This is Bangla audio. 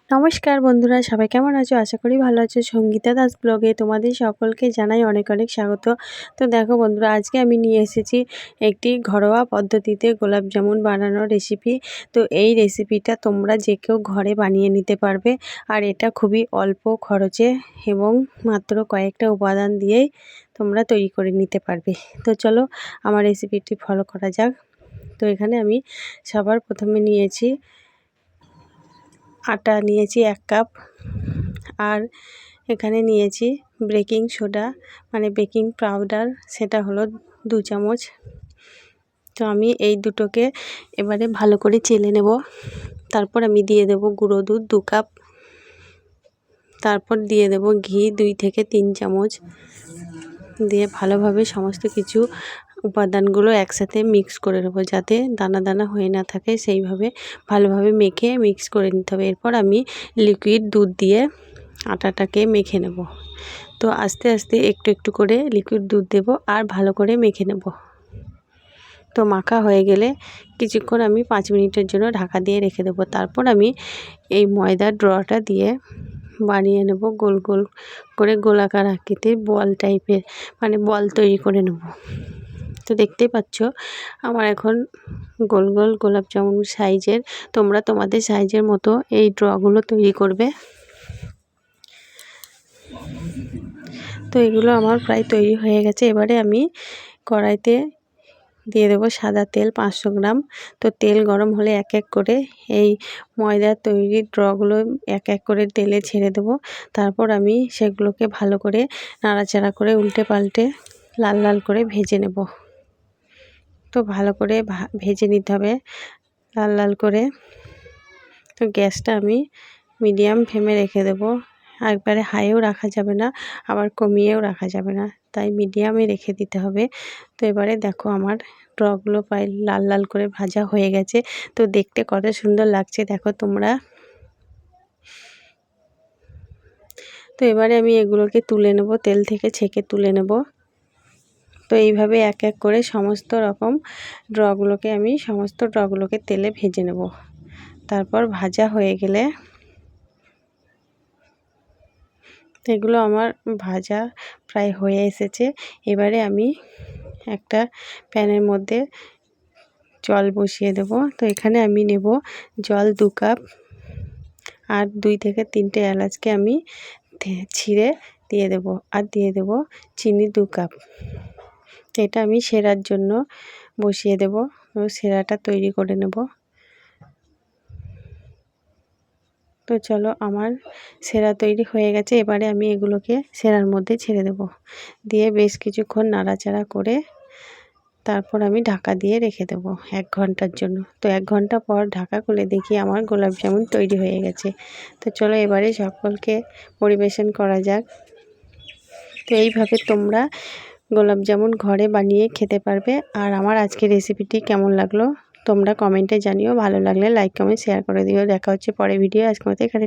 নমস্কার বন্ধুরা, সবাই কেমন আছো? আশা করি ভালো আছো। সঙ্গীতা দাস ব্লগে তোমাদের সকলকে জানাই অনেক অনেক স্বাগত। তো দেখো বন্ধুরা, আজকে আমি নিয়ে এসেছি একটি ঘরোয়া পদ্ধতিতে গোলাপ জামুন বানানোর রেসিপি। তো এই রেসিপিটা তোমরা যে কেউ ঘরে বানিয়ে নিতে পারবে, আর এটা খুবই অল্প খরচে এবং মাত্র কয়েকটা উপাদান দিয়েই তোমরা তৈরি করে নিতে পারবে। তো চলো আমার রেসিপিটি ফলো করা যাক। তো এখানে আমি সবার প্রথমে নিয়েছি আটা, নিয়েছি 1 কাপ, আর এখানে নিয়েছি বেকিং সোডা মানে বেকিং পাউডার, সেটা হলো 2 চামচ। তো আমি এই দুটোকে এবারে ভালো করে চেলে নেব। তারপর আমি দিয়ে দেব গুঁড়ো দুধ 2 কাপ, তারপর দিয়ে দেব ঘি 2 থেকে 3 চামচ, দিয়ে ভালোভাবে সমস্ত কিছু উপাদানগুলো একসাথে মিক্স করে নেব, যাতে দানা দানা হয়ে না থাকে, সেইভাবে ভালোভাবে মেখে মিক্স করে নিতে হবে। এরপর আমি লিকুইড দুধ দিয়ে আটাটাকে মেখে নেব। তো আস্তে আস্তে একটু একটু করে লিকুইড দুধ দেব আর ভালো করে মেখে নেব। তো মাখা হয়ে গেলে কিছুক্ষণ আমি 5 মিনিটের জন্য ঢাকা দিয়ে রেখে দেবো। তারপর আমি এই ময়দার ড্রটা দিয়ে বানিয়ে নেব গোল গোল করে গোলাকার আকৃতির বল টাইপের, মানে বল তৈরি করে নেব। তো দেখতেই পাচ্ছ আমার এখন গোল গোল গোলাপ জামুন সাইজের, তোমরা তোমাদের সাইজের মতো এই ড্রগুলো তৈরি করবে। তো এগুলো আমার প্রায় তৈরি হয়ে গেছে। এবারে আমি কড়াইতে দিয়ে দেবো সাদা তেল 500 গ্রাম। তো তেল গরম হলে এক এক করে এই ময়দার তৈরি ড্রগুলো এক এক করে তেলে ছেড়ে দেবো। তারপর আমি সেগুলোকে ভালো করে নাড়াচাড়া করে উল্টে পাল্টে লাল লাল করে ভেজে নেব। তো ভালো করে ভেজে নিতে হবে লাল লাল করে। তো গ্যাসটা আমি মিডিয়াম ফ্লেমে রেখে দেবো, একবারে হাইও রাখা যাবে না, আবার কমিয়েও রাখা যাবে না, তাই মিডিয়ামে রেখে দিতে হবে। তো এবারে দেখো আমার ড্রগুলো প্রায় লাল লাল করে ভাজা হয়ে গেছে। তো দেখতে কত সুন্দর লাগছে দেখো তোমরা। তো এবারে আমি এগুলোকে তুলে নেব, তেল থেকে ছেঁকে তুলে নেব। তো এইভাবে এক এক করে সমস্ত ড্রগুলোকে তেলে ভেজে নেব। তারপর ভাজা হয়ে গেলে এগুলো আমার ভাজা প্রায় হয়ে এসেছে। এবারে আমি একটা প্যানের মধ্যে জল বসিয়ে দেব। তো এখানে আমি নেব জল 2 কাপ, আর 2 থেকে 3টে এলাচকে আমি ছিঁড়ে দিয়ে দেব, আর দিয়ে দেব চিনি 2 কাপ। এটা আমি সেরার জন্য বসিয়ে দেব, সেরাটা তৈরি করে নেব। তো চলো আমার সেরা তৈরি হয়ে গেছে। এবারে আমি এগুলোকে সেরার মধ্যে ছেড়ে দেব, দিয়ে বেশ কিছুক্ষণ নাড়াচাড়া করে তারপর আমি ঢাকা দিয়ে রেখে দেব 1 ঘন্টার জন্য। তো 1 ঘন্টা পর ঢাকা খুলে দেখি আমার গোলাপ জামুন তৈরি হয়ে গেছে। তো চলো এবারে সকলকে পরিবেশন করা যাক। তো এইভাবে তোমরা গোলাপ জামুন ঘরে বানিয়ে খেতে পারবে। আর আমার আজকের রেসিপিটি কেমন লাগলো তোমরা কমেন্টে জানিও, ভালো লাগলে লাইক কমেন্ট শেয়ার করে দিও। দেখা হচ্ছে পরের ভিডিও, আজকের মতো এখানে।